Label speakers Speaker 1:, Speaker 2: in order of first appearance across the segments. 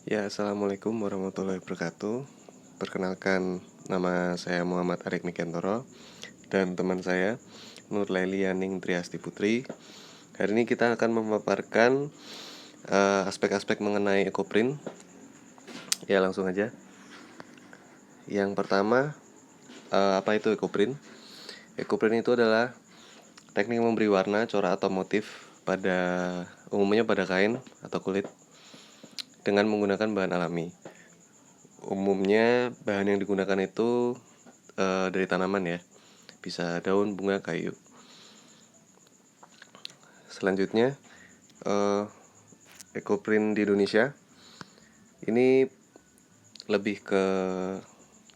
Speaker 1: Ya, Assalamualaikum warahmatullahi wabarakatuh. Perkenalkan, nama saya Muhammad Arik Nikentoro dan teman saya Nur Laili Yaning Triasti Putri. Hari ini kita akan memaparkan aspek-aspek mengenai ekoprint. Ya, langsung aja. Yang pertama, apa itu ekoprint? Ekoprint itu adalah teknik memberi warna, corak atau motif umumnya pada kain atau kulit dengan menggunakan bahan alami. Umumnya bahan yang digunakan itu dari tanaman ya, bisa daun, bunga, kayu. Selanjutnya, ekoprint di Indonesia ini lebih ke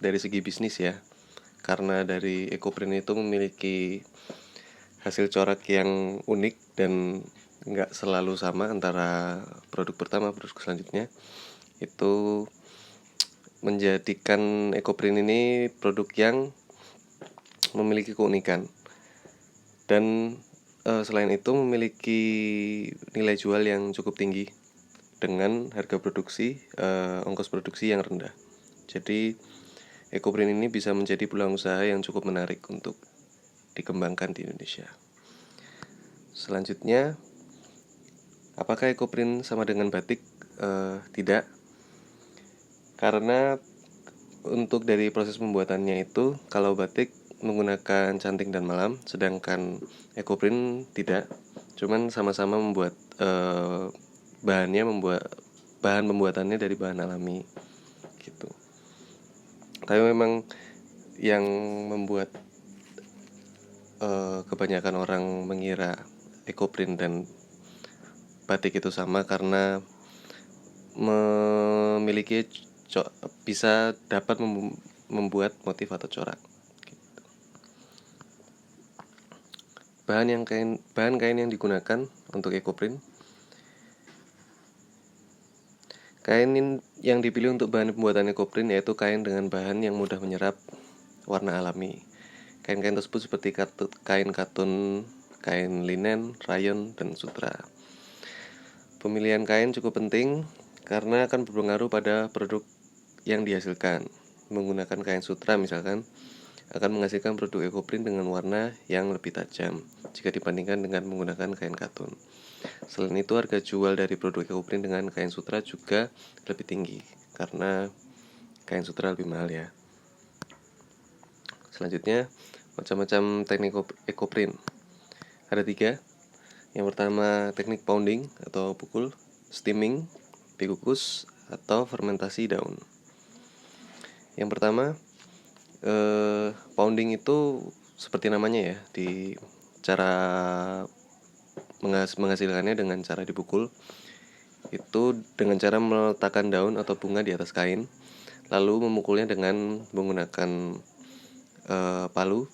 Speaker 1: dari segi bisnis ya, karena dari ekoprint itu memiliki hasil corak yang unik dan nggak selalu sama antara produk pertama produk selanjutnya. Itu menjadikan ekoprint ini produk yang memiliki keunikan dan selain itu memiliki nilai jual yang cukup tinggi dengan harga produksi, ongkos produksi yang rendah. Jadi ekoprint ini bisa menjadi peluang usaha yang cukup menarik untuk dikembangkan di Indonesia. Selanjutnya, apakah ekoprint sama dengan batik? Tidak, karena untuk dari proses pembuatannya itu, kalau batik menggunakan canting dan malam, sedangkan ekoprint tidak. Cuman sama-sama membuat bahan pembuatannya dari bahan alami gitu. Tapi memang yang membuat kebanyakan orang mengira ekoprint dan batik itu sama karena memiliki bisa dapat membuat motif atau corak. Bahan kain yang digunakan untuk ekoprint. Kain yang dipilih untuk bahan pembuatan ekoprint yaitu kain dengan bahan yang mudah menyerap warna alami. Kain-kain tersebut seperti kain katun, kain linen, rayon, dan sutra. Pemilihan kain cukup penting karena akan berpengaruh pada produk yang dihasilkan. Menggunakan kain sutra misalkan akan menghasilkan produk ekoprint dengan warna yang lebih tajam jika dibandingkan dengan menggunakan kain katun. Selain itu, harga jual dari produk ekoprint dengan kain sutra juga lebih tinggi karena kain sutra lebih mahal ya. Selanjutnya, macam-macam teknik ekoprint. Ada 3. Yang pertama, teknik pounding atau pukul, steaming, dikukus, atau fermentasi daun. Yang pertama, pounding itu seperti namanya ya, di cara menghasilkannya dengan cara dipukul. Itu dengan cara meletakkan daun atau bunga di atas kain, lalu memukulnya dengan menggunakan palu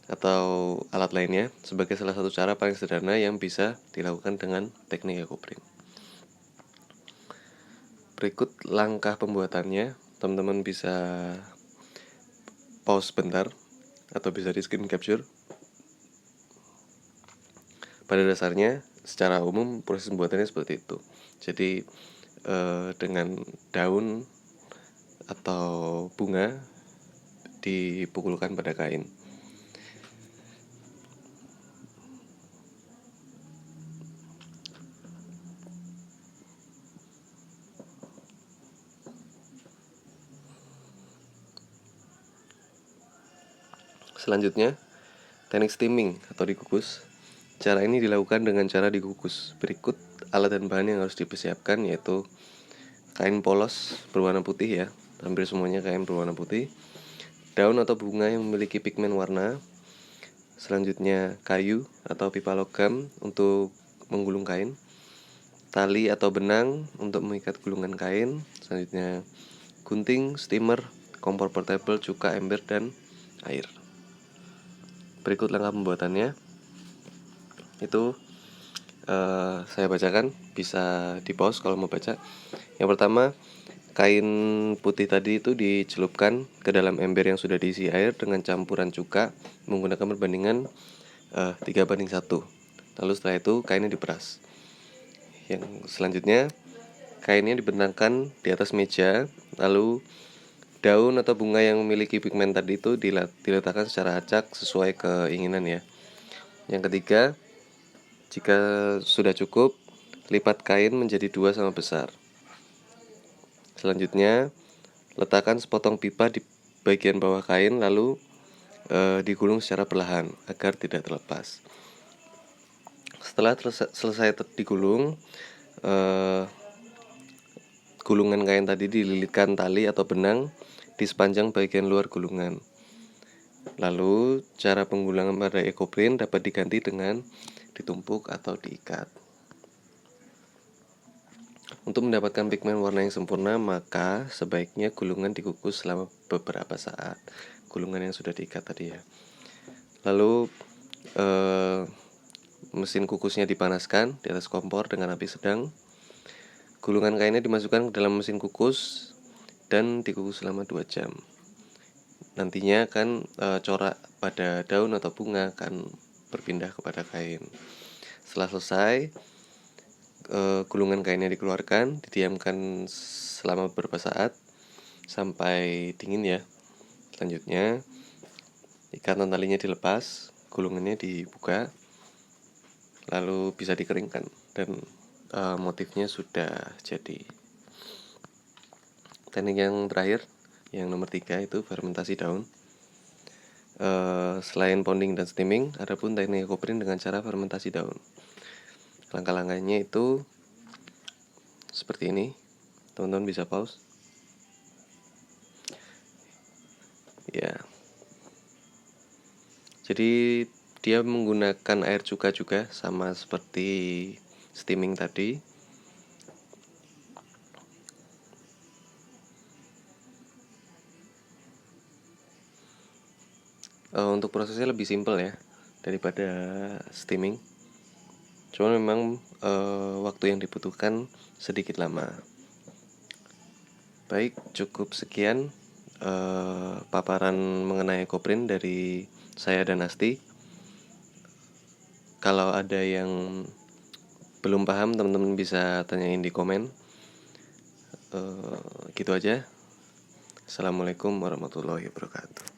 Speaker 1: atau alat lainnya sebagai salah satu cara paling sederhana yang bisa dilakukan dengan teknik ekoprint. Berikut langkah pembuatannya, teman-teman bisa pause bentar atau bisa di screen capture. Pada dasarnya, secara umum proses pembuatannya seperti itu. Jadi dengan daun atau bunga dipukulkan pada kain. Selanjutnya, teknik steaming atau dikukus. Cara ini dilakukan dengan cara dikukus. Berikut alat dan bahan yang harus dipersiapkan yaitu kain polos berwarna putih ya, hampir semuanya kain berwarna putih. Daun atau bunga yang memiliki pigmen warna. Selanjutnya kayu atau pipa logam untuk menggulung kain. Tali atau benang untuk mengikat gulungan kain. Selanjutnya gunting, steamer, kompor portable, cuka, ember, dan air. Berikut langkah pembuatannya. Itu saya bacakan, bisa di pause kalau mau baca. Yang pertama, kain putih tadi itu dicelupkan ke dalam ember yang sudah diisi air dengan campuran cuka menggunakan perbandingan 3:1. Lalu setelah itu kainnya diperas. Yang selanjutnya, kainnya dibentangkan di atas meja, lalu daun atau bunga yang memiliki pigmen tadi itu diletakkan secara acak sesuai keinginan ya. Yang ketiga, jika sudah cukup, lipat kain menjadi 2 sama besar. Selanjutnya, letakkan sepotong pipa di bagian bawah kain lalu digulung secara perlahan agar tidak terlepas. Setelah selesai digulung, gulungan kain tadi dililitkan tali atau benang di sepanjang bagian luar gulungan. Lalu, cara penggulangan pada ekoprint dapat diganti dengan ditumpuk atau diikat. Untuk mendapatkan pigmen warna yang sempurna, maka sebaiknya gulungan dikukus selama beberapa saat. Gulungan yang sudah diikat tadi ya. Lalu mesin kukusnya dipanaskan di atas kompor dengan api sedang. Gulungan kainnya dimasukkan ke dalam mesin kukus dan dikukus selama 2 jam. Nantinya akan corak pada daun atau bunga akan berpindah kepada kain. Setelah selesai, gulungan kainnya dikeluarkan, didiamkan selama beberapa saat sampai dingin ya. Selanjutnya, ikatan talinya dilepas, gulungannya dibuka, lalu bisa dikeringkan dan motifnya sudah jadi. Teknik yang terakhir, yang nomor 3 itu fermentasi daun. Selain pounding dan steaming, ada pun teknik ekoprint dengan cara fermentasi daun. Langkah-langkahnya itu seperti ini. Teman-teman bisa pause. Ya. Jadi dia menggunakan air cuka juga sama seperti steaming tadi. Untuk prosesnya lebih simpel ya daripada steaming. Cuma memang waktu yang dibutuhkan sedikit lama. Baik, cukup sekian paparan mengenai ekoprint dari saya dan Asti. Kalau ada yang belum paham, teman-teman bisa tanyain di komen. Gitu aja. Assalamualaikum warahmatullahi wabarakatuh.